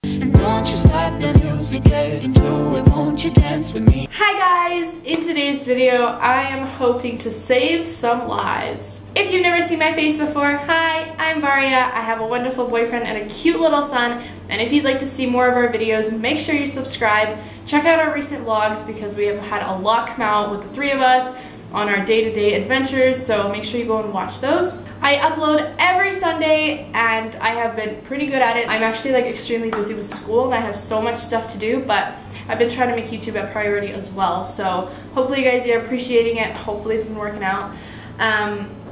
And don't you stop the music, get into it, won't you dance with me? Hi guys! In today's video, I am hoping to save some lives. If you've never seen my face before, hi, I'm Breanna. I have a wonderful boyfriend and a cute little son, and if you'd like to see more of our videos, make sure you subscribe. Check out our recent vlogs because we have had a lot come out with the three of us on our day-to-day adventures, so make sure you go and watch those. I upload every Sunday and I have been pretty good at it. I'm actually like extremely busy with school and I have so much stuff to do, but I've been trying to make YouTube a priority as well. So hopefully you guys are appreciating it. Hopefully it's been working out.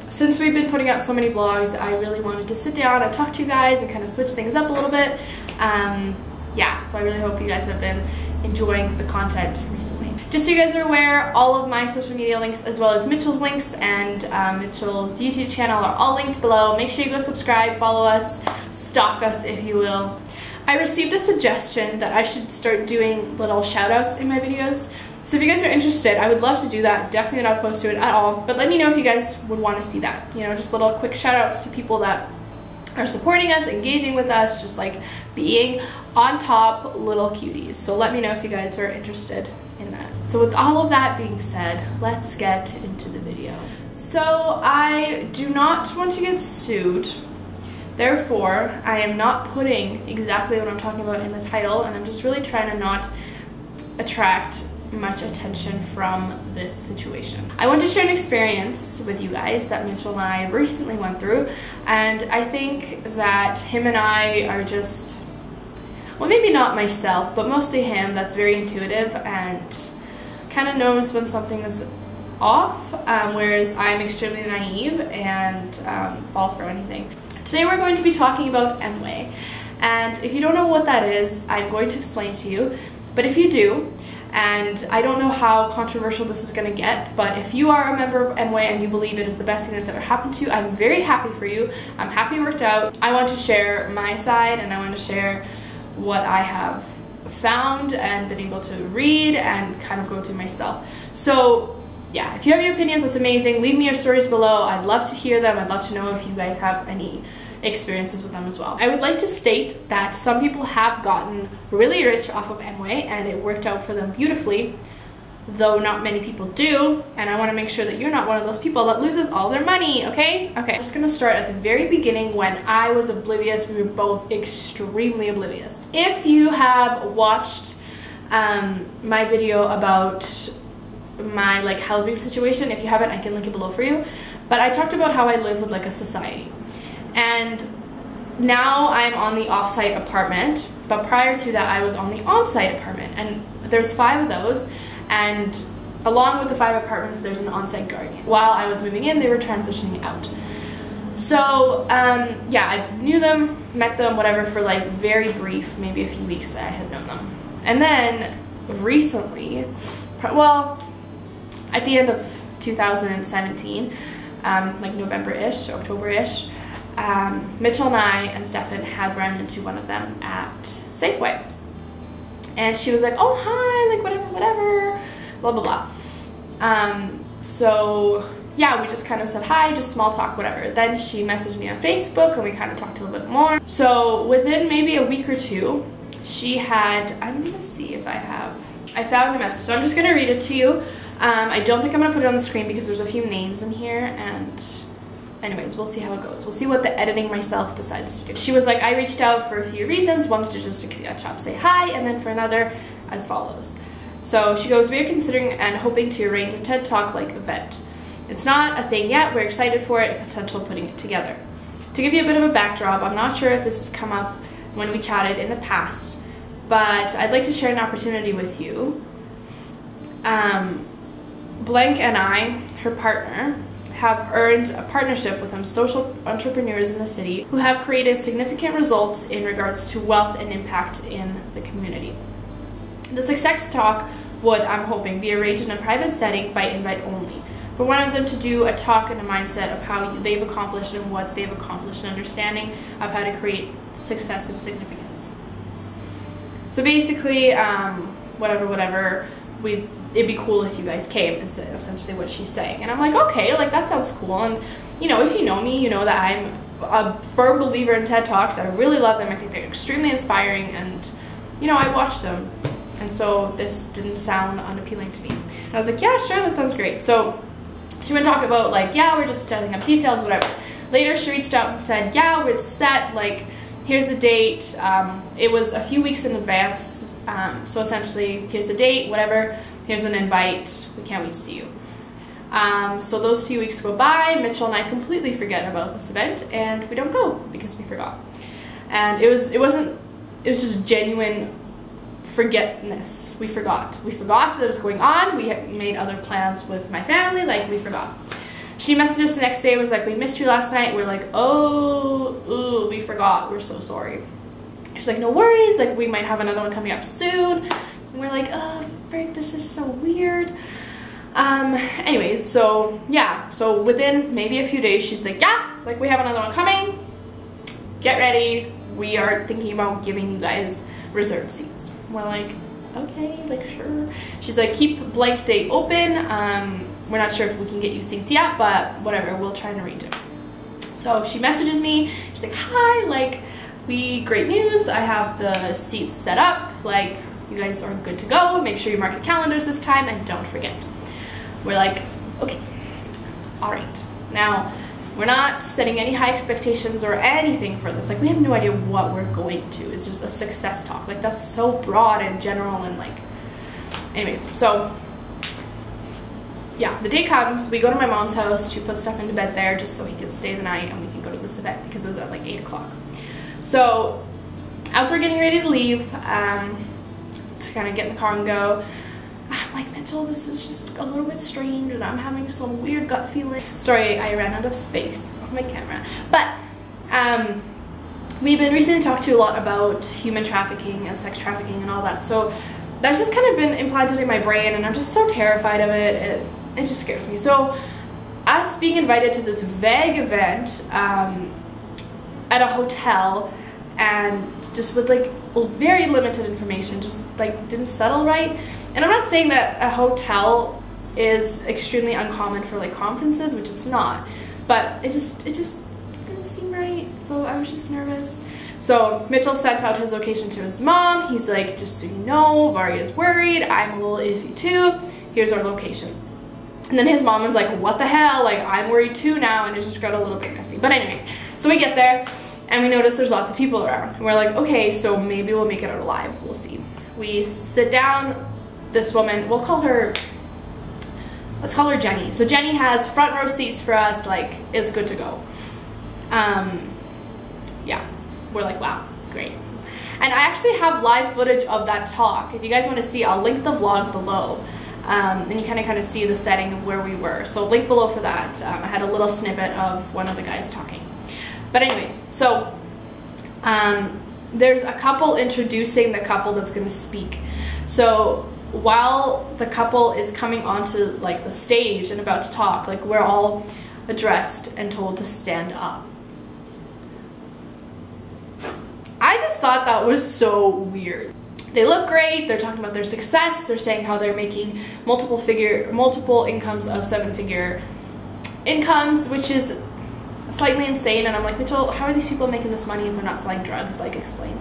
Since we've been putting out so many vlogs, I really wanted to sit down and talk to you guys and kind of switch things up a little bit. Yeah, so I really hope you guys have been enjoying the content recently. Just so you guys are aware, all of my social media links as well as Mitchell's links and Mitchell's YouTube channel are all linked below. Make sure you go subscribe, follow us, stalk us if you will. I received a suggestion that I should start doing little shout outs in my videos. So if you guys are interested, I would love to do that. Definitely not opposed to it at all, but let me know if you guys would want to see that. You know, just little quick shout outs to people that are supporting us, engaging with us, just like being on top little cuties. So let me know if you guys are interested in that. So with all of that being said, let's get into the video. So I do not want to get sued. Therefore, I am not putting exactly what I'm talking about in the title, and I'm just really trying to not attract much attention from this situation. I want to share an experience with you guys that Mitchell and I recently went through, and I think that him and I are just, well, maybe not myself, but mostly him, that's very intuitive and kind of knows when something is off, whereas I'm extremely naive and fall for anything. Today we're going to be talking about M-Way, and if you don't know what that is, I'm going to explain to you, but if you do, and I don't know how controversial this is going to get, but if you are a member of M-Way and you believe it is the best thing that's ever happened to you, I'm very happy for you. I'm happy it worked out. I want to share my side, and I want to share what I have found and been able to read and kind of go through myself. So yeah, if you have your opinions, that's amazing. Leave me your stories below. I'd love to hear them. I'd love to know if you guys have any experiences with them as well. I would like to state that some people have gotten really rich off of M-Way and it worked out for them beautifully, though not many people do, and I want to make sure that you're not one of those people that loses all their money, okay? Okay, I'm just gonna start at the very beginning when I was oblivious. We were both extremely oblivious. If you have watched my video about my like housing situation, if you haven't, I can link it below for you, but I talked about how I live with like a society. And now I'm on the off-site apartment, but prior to that I was on the on-site apartment, and there's 5 of those, and along with the 5 apartments there's an on-site guardian. While I was moving in, they were transitioning out. So yeah, I knew them, met them, whatever, for like very brief, maybe a few weeks that I had known them. And then recently, well, at the end of 2017, like November-ish, October-ish, Mitchell and I and Stefan had run into one of them at Safeway. And she was like, oh, hi, like whatever, blah, blah, blah. So yeah, we just kind of said hi, just small talk, whatever. Then she messaged me on Facebook and we kind of talked a little bit more. So within maybe a week or two, she had, I'm gonna see if I found the message. So I'm just gonna read it to you. I don't think I'm gonna put it on the screen because there's a few names in here, and anyways, we'll see how it goes. We'll see what the editing myself decides to do. She was like, I reached out for a few reasons. Once to just catch up, say hi, and then for another as follows. So she goes, we are considering and hoping to arrange a TED Talk-like event. It's not a thing yet. We're excited for it, potential putting it together. To give you a bit of a backdrop, I'm not sure if this has come up when we chatted in the past, but I'd like to share an opportunity with you. Blank and I, her partner, have earned a partnership with some social entrepreneurs in the city who have created significant results in regards to wealth and impact in the community. The success talk would, I'm hoping, be arranged in a private setting by invite only, for one of them to do a talk and a mindset of how they've accomplished and what they've accomplished, and understanding of how to create success and significance. So basically, whatever, it'd be cool if you guys came, is essentially what she's saying. And I'm like, okay, like that sounds cool. And you know, if you know me, you know that I'm a firm believer in TED Talks. I really love them. I think they're extremely inspiring, and you know, I watch them, and so this didn't sound unappealing to me. And I was like, yeah, sure, that sounds great. So she would talk about like, yeah, we're just setting up details, whatever. Later she reached out and said, yeah, it's set, like here's the date. It was a few weeks in advance, so essentially here's the date, whatever, here's an invite, we can't wait to see you. So those few weeks go by, Mitchell and I completely forget about this event, and we don't go because we forgot. And it was just genuine forgetness. We forgot that it was going on. We had made other plans with my family, like we forgot. She messaged us the next day, was like, we missed you last night. We're like, oh, ooh, we forgot, we're so sorry. She's like, no worries, like we might have another one coming up soon. And we're like, oh, frick, this is so weird. Anyways, so yeah, so within maybe a few days, she's like, yeah, like we have another one coming, get ready, we are thinking about giving you guys reserved seats. We're like, okay, like sure. She's like, keep blank date open, we're not sure if we can get you seats yet, but whatever, we'll try and arrange it. So she messages me, she's like, hi, like great news, I have the seats set up, like you guys are good to go, make sure you mark your calendars this time and don't forget. We're like, okay, all right. Now, we're not setting any high expectations or anything for this. Like, we have no idea what we're going to. It's just a success talk. Like, that's so broad and general and like, anyways. So, yeah, the day comes. We go to my mom's house to put stuff into bed there just so he can stay the night and we can go to this event because it was at like 8 o'clock. So, as we're getting ready to leave, to kind of get in the car and go, I'm like, Mitchell, this is just a little bit strange and I'm having some weird gut feeling. Sorry, I ran out of space on my camera. But we've been recently talked to a lot about human trafficking and sex trafficking and all that. So that's just kind of been implanted in my brain and I'm just so terrified of it. It just scares me. So us being invited to this vague event at a hotel and just with like very limited information, just like didn't settle right. And I'm not saying that a hotel is extremely uncommon for like conferences, which it's not, but it just didn't seem right. So I was just nervous. So Mitchell sent out his location to his mom. He's like, just so you know, Varia's worried, I'm a little iffy too, here's our location. And then his mom was like, what the hell, like I'm worried too now, and it just got a little bit messy. But anyway, so we get there and we notice there's lots of people around. And we're like, okay, so maybe we'll make it out alive, we'll see. We sit down, this woman, let's call her Jenny. So Jenny has front row seats for us, like it's good to go. Yeah, we're like, wow, great. And I actually have live footage of that talk. If you guys want to see, I'll link the vlog below. And you kind of see the setting of where we were. So link below for that. I had a little snippet of one of the guys talking. But anyways, so there's a couple introducing the couple that's going to speak. So while the couple is coming onto like the stage and about to talk, like we're all addressed and told to stand up. I just thought that was so weird. They look great, they're talking about their success, they're saying how they're making multiple incomes of 7-figure incomes, which is slightly insane. And I'm like, Mitchell, how are these people making this money if they're not selling drugs? Like, explain.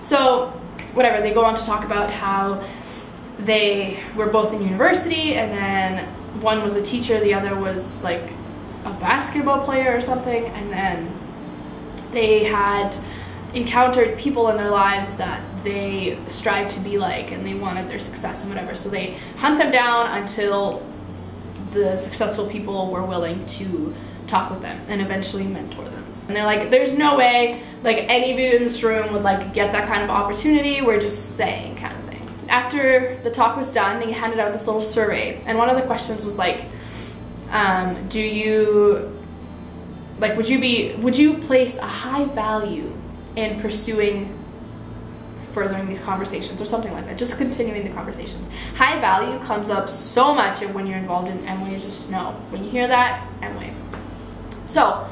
So whatever, they go on to talk about how they were both in university, and then one was a teacher, the other was like a basketball player or something, and then they had encountered people in their lives that they strive to be like, and they wanted their success and whatever. So they hunt them down until the successful people were willing to talk with them and eventually mentor them. And they're like, there's no way like any of you in this room would like get that kind of opportunity, we're just saying, kind of thing. After the talk was done, they handed out this little survey, and one of the questions was like, do you like, would you place a high value in pursuing furthering these conversations or something like that, just continuing the conversations. High value comes up so much when you're involved in MWay, just know. When you hear that, MWay. So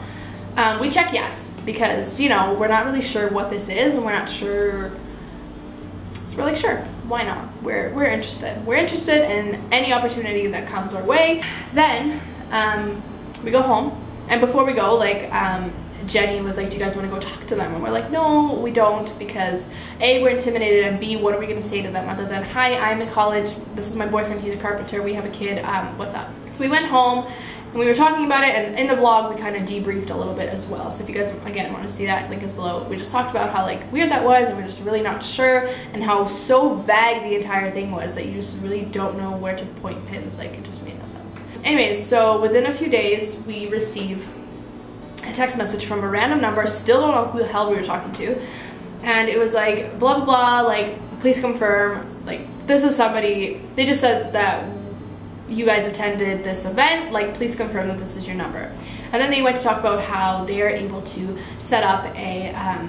we check yes, because you know, we're not really sure what this is, and we're not sure, so we're like, sure, why not? We're interested. We're interested in any opportunity that comes our way. Then we go home, and before we go, like Jenny was like, do you guys want to go talk to them? And we're like, no, we don't, because A, we're intimidated, and B, what are we going to say to them other than, hi, I'm in college, this is my boyfriend, he's a carpenter, we have a kid, what's up? So we went home and we were talking about it, and in the vlog we kind of debriefed a little bit as well. So if you guys again want to see that, link is below. We just talked about how like weird that was, and we're just really not sure, and how so vague the entire thing was that you just really don't know where to point pins. Like, it just made no sense. Anyways, so within a few days we receive a text message from a random number, still don't know who the hell we were talking to, and it was like blah blah blah, like please confirm, like this is somebody, they just said that you guys attended this event, like please confirm that this is your number. And then they went to talk about how they are able to set up a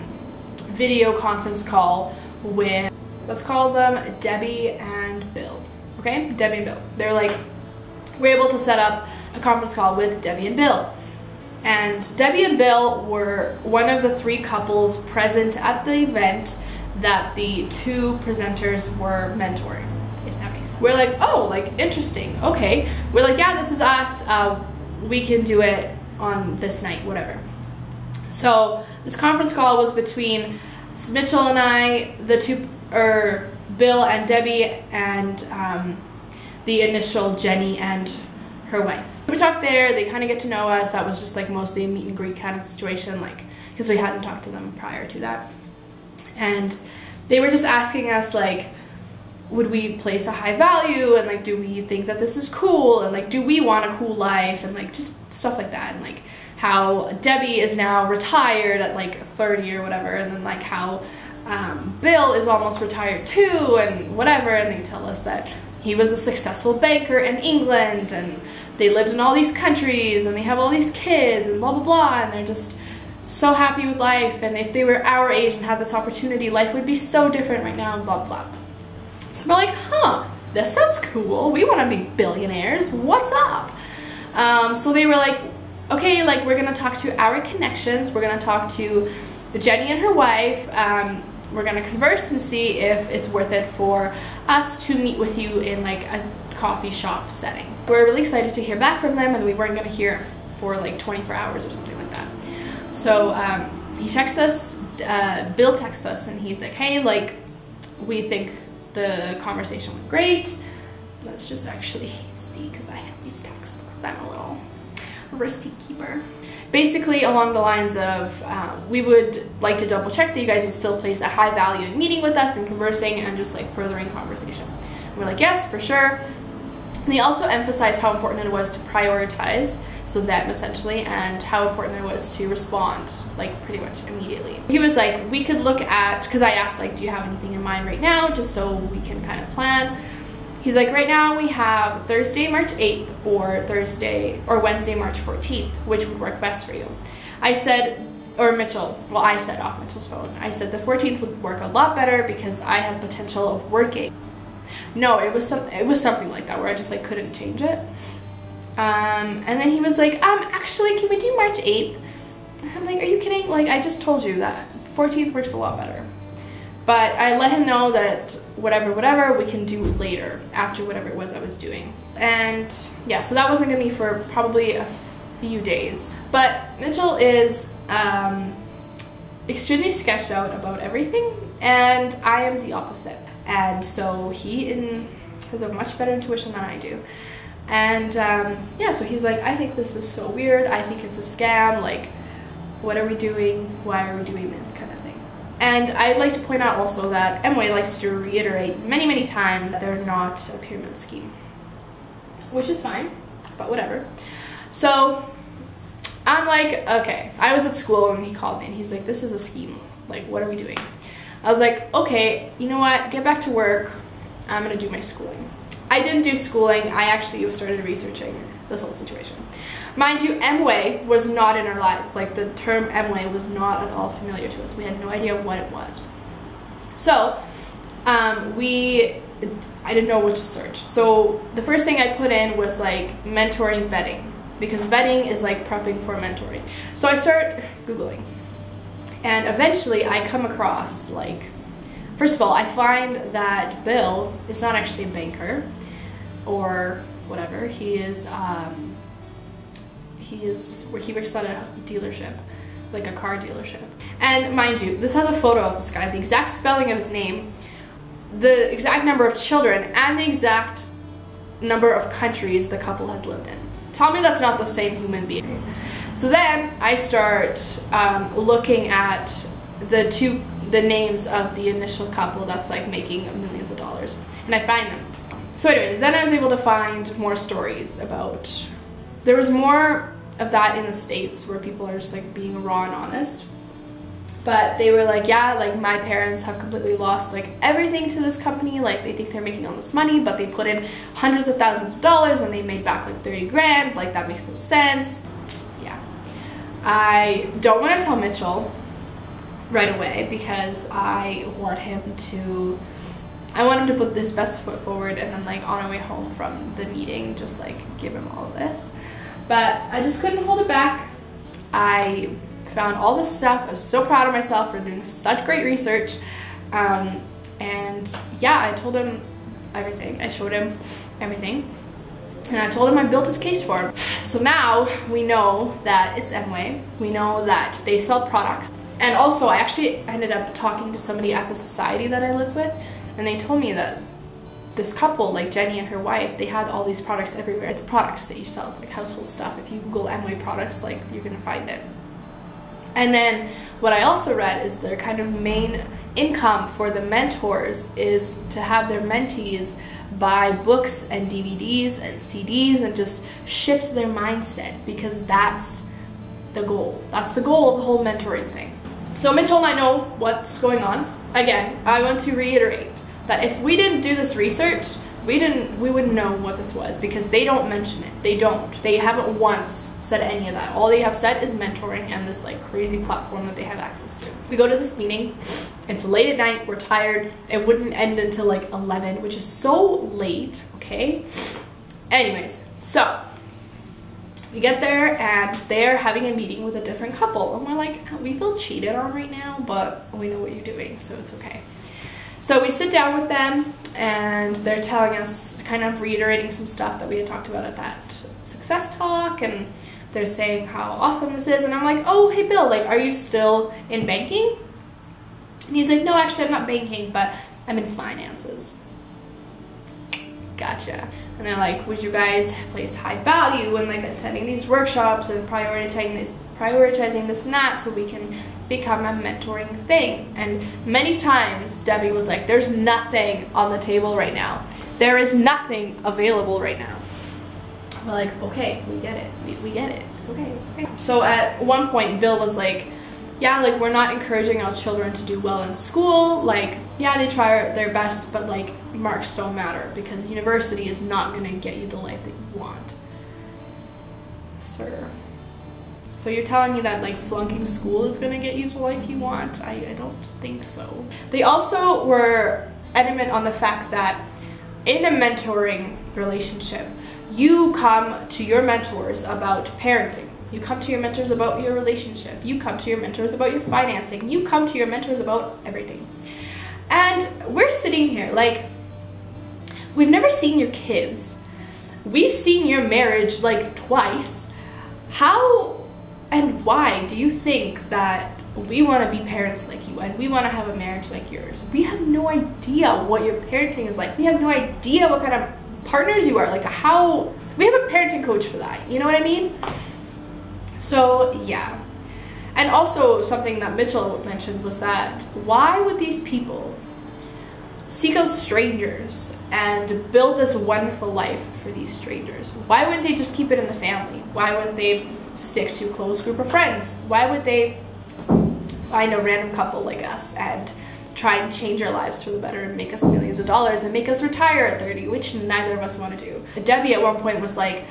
video conference call with, let's call them Debbie and Bill. Okay, Debbie and Bill. They're like, we're able to set up a conference call with Debbie and Bill. And Debbie and Bill were one of the 3 couples present at the event that the 2 presenters were mentoring, if that makes sense. We're like, oh, like interesting, okay. We're like, yeah, this is us, we can do it on this night, whatever. So this conference call was between Mitchell and I, the 2, or Bill and Debbie, and the initial Jenny and her wife. We talked there, they kind of get to know us. That was just like mostly a meet and greet kind of situation, like, because we hadn't talked to them prior to that. And they were just asking us like, would we place a high value, and like, do we think that this is cool, and like, do we want a cool life, and like just stuff like that, and like how Debbie is now retired at like 30 or whatever, and then like how Bill is almost retired too, and whatever. And they tell us that he was a successful banker in England, and they lived in all these countries, and they have all these kids, and blah blah blah, and they're just so happy with life, and if they were our age and had this opportunity, life would be so different right now, and blah blah. So we're like, huh, this sounds cool, we want to be billionaires, what's up? So they were like, okay, like we're gonna talk to our connections, we're gonna talk to Jenny and her wife, we're gonna converse and see if it's worth it for us to meet with you in like a coffee shop setting. We're really excited to hear back from them, and we weren't gonna hear for like 24 hours or something like that. So he texts us, Bill texts us, and he's like, hey, like, we think the conversation went great. Let's just actually see, because I have these texts, because I'm a little receipt keeper. Basically along the lines of, we would like to double check that you guys would still place a high value in meeting with us and conversing and just like furthering conversation. And we're like, yes, for sure. And they also emphasized how important it was to prioritize, so them essentially, and how important it was to respond like pretty much immediately. He was like, we could look at, because I asked like, do you have anything in mind right now, just so we can kind of plan. He's like, right now we have Thursday, March 8th or Wednesday, March 14th, which would work best for you. I said, or Mitchell, well, I said off Mitchell's phone, I said the 14th would work a lot better because I have potential of working. No, it was something like that where I just like couldn't change it. And then he was like, actually, can we do March 8th? I'm like, are you kidding? Like, I just told you that 14th works a lot better. But I let him know that whatever we can do later after whatever it was I was doing. And yeah, so that wasn't gonna be for probably a few days. But Mitchell is extremely sketched out about everything, and I am the opposite. And so he has a much better intuition than I do. And yeah, so he's like, I think this is so weird, I think it's a scam, like, what are we doing, why are we doing this kind of thing. And I'd like to point out also that Amway likes to reiterate many times that they're not a pyramid scheme, which is fine, but whatever. So I'm like, okay, I was at school and he called me and he's like, this is a scheme, like, what are we doing? I was like, okay, you know what, get back to work, I'm gonna do my schooling. I didn't do schooling, I actually started researching this whole situation. Mind you, Amway was not in our lives. Like, the term Amway was not at all familiar to us. We had no idea what it was. So, I didn't know what to search. So, the first thing I put in was, like, mentoring vetting. Because vetting is, like, prepping for mentoring. So, I start Googling. And eventually, I come across, like, first of all, I find that Bill is not actually a banker or whatever. He works at a dealership. like a car dealership. And mind you, this has a photo of this guy, the exact spelling of his name, the exact number of children, and the exact number of countries the couple has lived in. Tell me that's not the same human being. So then I start looking at the names of the initial couple that's like making millions of dollars, and I find them. So anyways, then I was able to find more stories about, there was more of that in the States where people are just like being raw and honest. But they were like, yeah, like my parents have completely lost like everything to this company. Like they think they're making all this money, but they put in hundreds of thousands of dollars and they made back like 30 grand. Like that makes no sense. Yeah. I don't want to tell Mitchell right away because I want him to put his best foot forward, and then like on our way home from the meeting, just like give him all of this. But I just couldn't hold it back. I found all this stuff. I was so proud of myself for doing such great research. And yeah, I told him everything. I showed him everything. And I told him I built his case for him. So now we know that it's Amway. We know that they sell products. And also I actually ended up talking to somebody at the society that I live with, and they told me that this couple, like Jenny and her wife, they had all these products everywhere. It's products that you sell. It's like household stuff. If you Google Amway products, like you're gonna find it. And then what I also read is their kind of main income for the mentors is to have their mentees buy books and DVDs and CDs and just shift their mindset, because that's the goal. That's the goal of the whole mentoring thing. So Mitchell and I know what's going on. Again, I want to reiterate that if we didn't do this research, we wouldn't know what this was, because they don't mention it. They haven't once said any of that. All they have said is mentoring and this like crazy platform that they have access to. We go to this meeting, it's late at night, we're tired. It wouldn't end until like 11, which is so late, okay? Anyways, so we get there and they're having a meeting with a different couple, and we're like, we feel cheated on right now, but we know what you're doing, so it's okay. So we sit down with them and they're telling us, kind of reiterating some stuff that we had talked about at that success talk, and they're saying how awesome this is, and I'm like, oh, hey Bill, like, are you still in banking? And he's like, no, actually I'm not banking, but I'm in finances. Gotcha. And they're like, would you guys place high value when like attending these workshops and prioritizing this and that, so we can become a mentoring thing? And many times Debbie was like, there's nothing on the table right now. There is nothing available right now. We're like, okay, we get it. We get it. It's okay. It's okay. So at one point, Bill was like, yeah, like we're not encouraging our children to do well in school. Like, yeah, they try their best, but like marks don't matter, because university is not going to get you the life that you want. Sir. So you're telling me that like flunking school is going to get you the life you want? I don't think so. They also were adamant on the fact that in a mentoring relationship, you come to your mentors about parenting. You come to your mentors about your relationship. You come to your mentors about your financing. You come to your mentors about everything. And we're sitting here like, we've never seen your kids. We've seen your marriage like twice. How and why do you think that we want to be parents like you and we want to have a marriage like yours? We have no idea what your parenting is like. We have no idea what kind of partners you are. Like, how, we have a parenting coach for that. You know what I mean? So yeah. And also something that Mitchell mentioned was that why would these people seek out strangers and build this wonderful life for these strangers? Why wouldn't they just keep it in the family? Why wouldn't they stick to a close group of friends? Why would they find a random couple like us and try and change our lives for the better and make us millions of dollars and make us retire at 30, which neither of us want to do? Debbie at one point was like,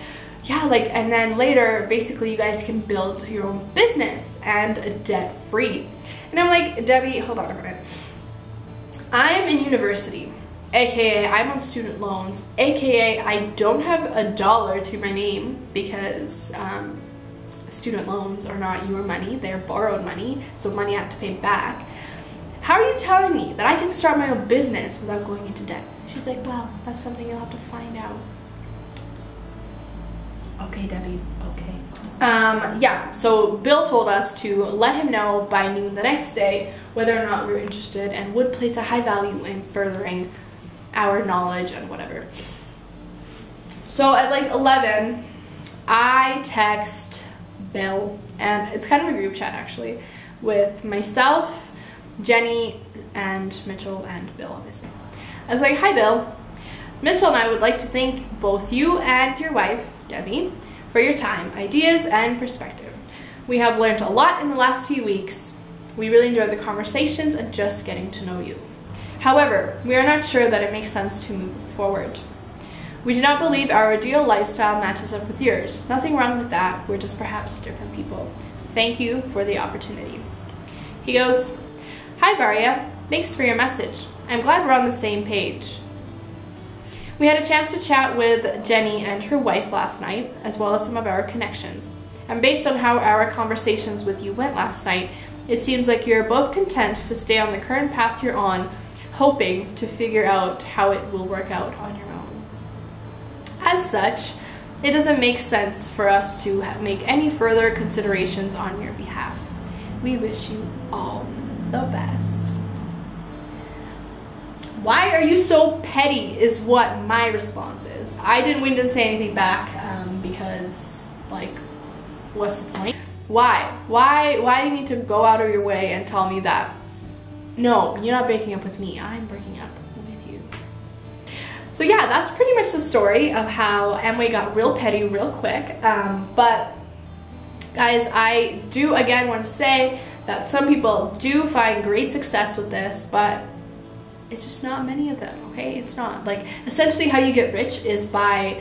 yeah, like, and then later, basically you guys can build your own business and debt-free. And I'm like, Debbie, hold on a minute. I'm in university, aka I'm on student loans, aka I don't have $1 to my name, because student loans are not your money, they're borrowed money, so money I have to pay back. How are you telling me that I can start my own business without going into debt? She's like, well, that's something you'll have to find out. Okay, Debbie, okay. Yeah, so Bill told us to let him know by noon the next day whether or not we were interested and would place a high value in furthering our knowledge and whatever. So at like 11, I text Bill, and it's kind of a group chat actually, with myself, Jenny, and Mitchell, and Bill, obviously. I was like, hi Bill, Mitchell and I would like to thank both you and your wife, Debbie, for your time, ideas, and perspective. We have learned a lot in the last few weeks. We really enjoyed the conversations and just getting to know you. However, we are not sure that it makes sense to move forward. We do not believe our ideal lifestyle matches up with yours. Nothing wrong with that, we're just perhaps different people. Thank you for the opportunity. He goes, hi Varya, thanks for your message. I'm glad we're on the same page. We had a chance to chat with Jenny and her wife last night, as well as some of our connections. And based on how our conversations with you went last night, it seems like you're both content to stay on the current path you're on, hoping to figure out how it will work out on your own. As such, it doesn't make sense for us to make any further considerations on your behalf. We wish you all the best. Why are you so petty is what my response is. We didn't say anything back because, like, what's the point? Why? Why do you need to go out of your way and tell me that, no, you're not breaking up with me, I'm breaking up with you. So yeah, that's pretty much the story of how Amway got real petty real quick. But guys, I do again want to say that some people do find great success with this, but it's just not many of them, okay? It's not. Like, essentially how you get rich is by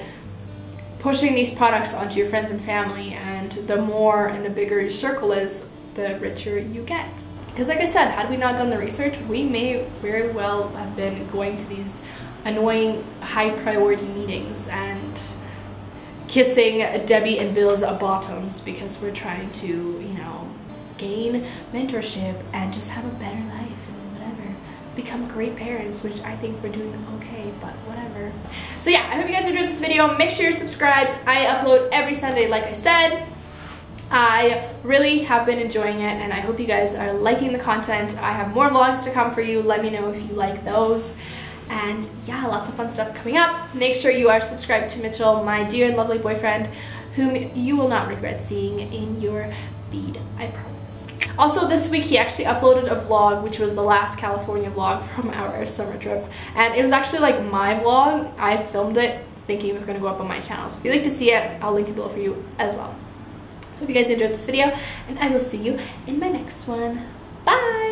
pushing these products onto your friends and family, and the more and the bigger your circle is, the richer you get. Because like I said, had we not done the research, we may very well have been going to these annoying high priority meetings and kissing Debbie and Bill's bottoms because we're trying to, you know, gain mentorship and just have a better life. Become great parents, which I think we're doing okay, but whatever. So yeah, I hope you guys enjoyed this video. Make sure you're subscribed. I upload every Sunday, like I said. I really have been enjoying it, and I hope you guys are liking the content. I have more vlogs to come for you. Let me know if you like those. And yeah, lots of fun stuff coming up. Make sure you are subscribed to Mitchell, my dear and lovely boyfriend, whom you will not regret seeing in your feed, I promise. Also, this week he actually uploaded a vlog, which was the last California vlog from our summer trip. And it was actually like my vlog. I filmed it thinking it was going to go up on my channel. So if you'd like to see it, I'll link it below for you as well. So if you guys enjoyed this video, and I will see you in my next one. Bye!